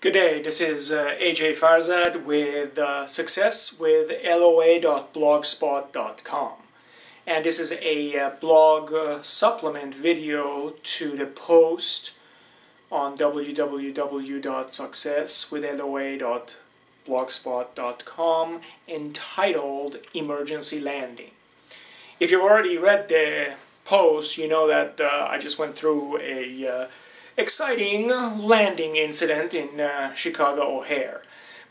Good day, this is AJ Farzad with Successwithloa.blogspot.com, and this is a blog supplement video to the post on www.successwithloa.blogspot.com entitled Emergency Landing. If you've already read the post, you know that I just went through a exciting landing incident in Chicago O'Hare.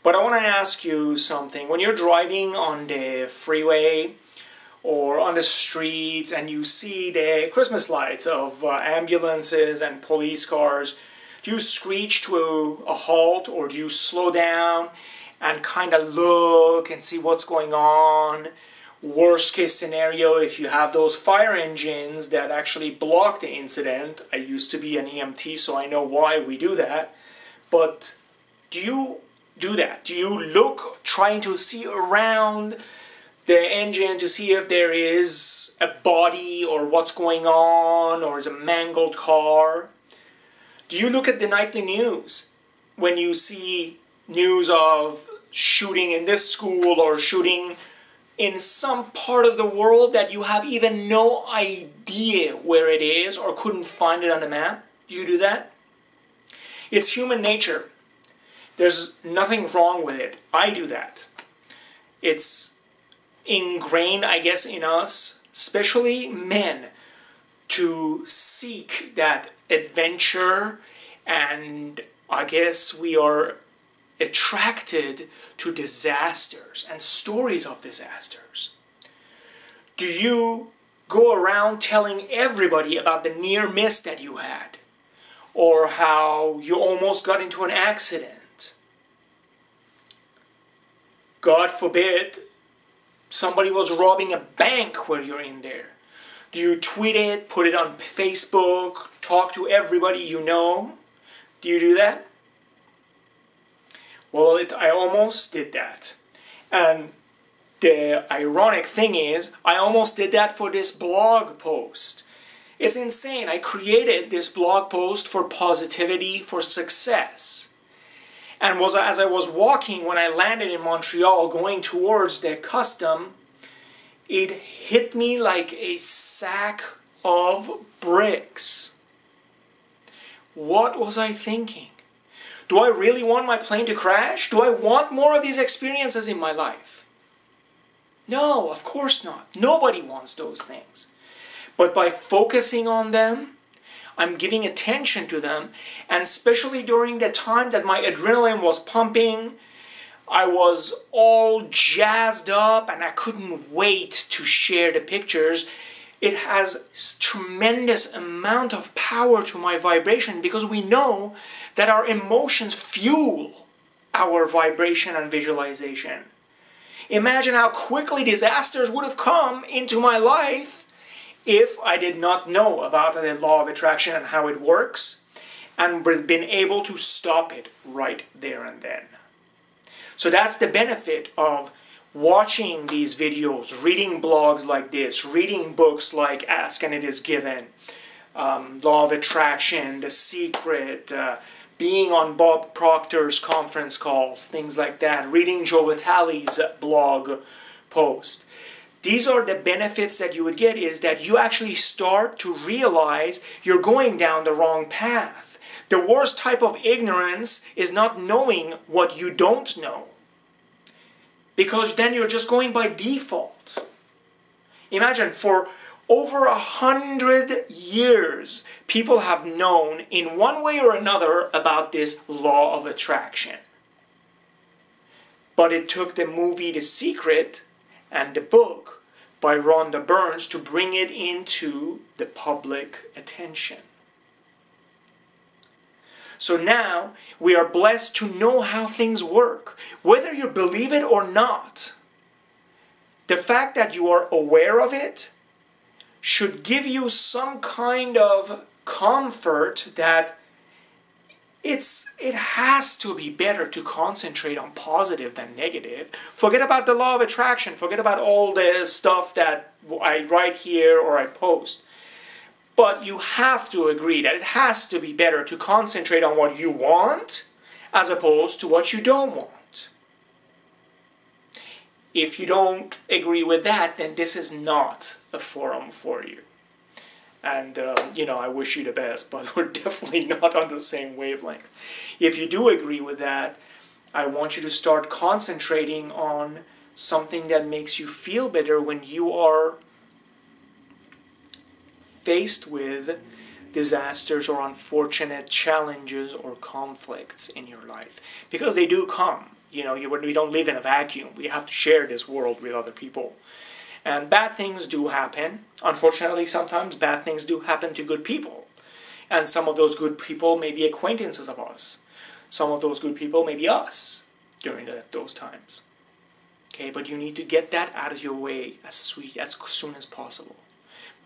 But I want to ask you something. When you're driving on the freeway or on the streets and you see the Christmas lights of ambulances and police cars, do you screech to a halt, or do you slow down and kind of look and see what's going on? Worst case scenario, if you have those fire engines that actually block the incident. I used to be an EMT, so I know why we do that. But do you do that? Do you look, trying to see around the engine to see if there is a body or what's going on, or is a mangled car? Do you look at the nightly news when you see news of shooting in this school or shooting in some part of the world that you have even no idea where it is or couldn't find it on the map? Do you do that? It's human nature. There's nothing wrong with it. I do that. It's ingrained, I guess, in us, especially men, to seek that adventure, and I guess we are attracted to disasters and stories of disasters. Do you go around telling everybody about the near miss that you had, or how you almost got into an accident? God forbid somebody was robbing a bank where you're in there. Do you tweet it, put it on Facebook, talk to everybody you know? Do you do that? Well, I almost did that. And the ironic thing is, I almost did that for this blog post. It's insane. I created this blog post for positivity, for success. And as I was walking, when I landed in Montreal, going towards the custom, it hit me like a sack of bricks. What was I thinking? Do I really want my plane to crash? Do I want more of these experiences in my life? No, of course not. Nobody wants those things. But by focusing on them, I'm giving attention to them, and especially during the time that my adrenaline was pumping, I was all jazzed up and I couldn't wait to share the pictures. It has tremendous amount of power to my vibration, because we know that our emotions fuel our vibration and visualization. Imagine how quickly disasters would have come into my life if I did not know about the law of attraction and how it works, and been able to stop it right there and then. So that's the benefit of watching these videos, reading blogs like this, reading books like Ask and It Is Given, Law of Attraction, The Secret, being on Bob Proctor's conference calls, things like that, reading Joe Vitale's blog post. These are the benefits that you would get, is that you actually start to realize you're going down the wrong path. The worst type of ignorance is not knowing what you don't know, because then you're just going by default. Imagine, for over 100 years, people have known in one way or another about this law of attraction. But it took the movie The Secret and the book by Rhonda Burns to bring it into the public attention. So now we are blessed to know how things work, whether you believe it or not. The fact that you are aware of it should give you some kind of comfort that it has to be better to concentrate on positive than negative. Forget about the law of attraction. Forget about all the stuff that I write here or I post. But you have to agree that it has to be better to concentrate on what you want as opposed to what you don't want. If you don't agree with that, then this is not a forum for you. And, you know, I wish you the best, but we're definitely not on the same wavelength. If you do agree with that, I want you to start concentrating on something that makes you feel better when you are faced with disasters or unfortunate challenges or conflicts in your life. Because they do come. You know, we don't live in a vacuum. We have to share this world with other people. And bad things do happen. Unfortunately, sometimes bad things do happen to good people. And some of those good people may be acquaintances of us. Some of those good people may be us during those times. Okay, but you need to get that out of your way as soon as possible.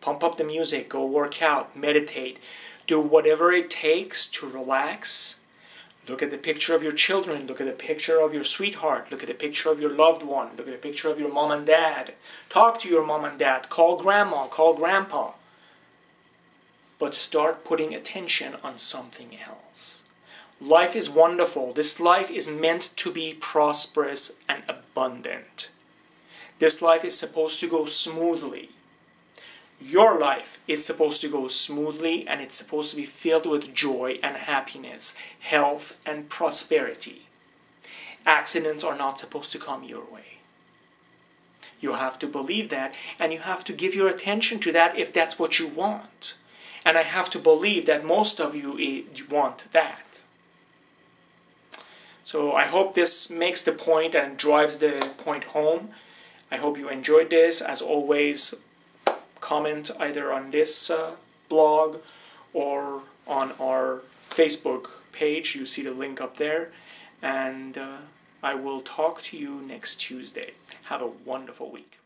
Pump up the music, go work out, meditate, do whatever it takes to relax. Look at the picture of your children, look at the picture of your sweetheart, look at the picture of your loved one, look at the picture of your mom and dad. Talk to your mom and dad, call grandma, call grandpa. But start putting attention on something else. Life is wonderful. This life is meant to be prosperous and abundant. This life is supposed to go smoothly. Your life is supposed to go smoothly, and it's supposed to be filled with joy and happiness, health and prosperity. Accidents are not supposed to come your way. You have to believe that, and you have to give your attention to that if that's what you want. And I have to believe that most of you want that. So I hope this makes the point and drives the point home. I hope you enjoyed this. As always, comment either on this blog or on our Facebook page. You see the link up there. And I will talk to you next Tuesday. Have a wonderful week.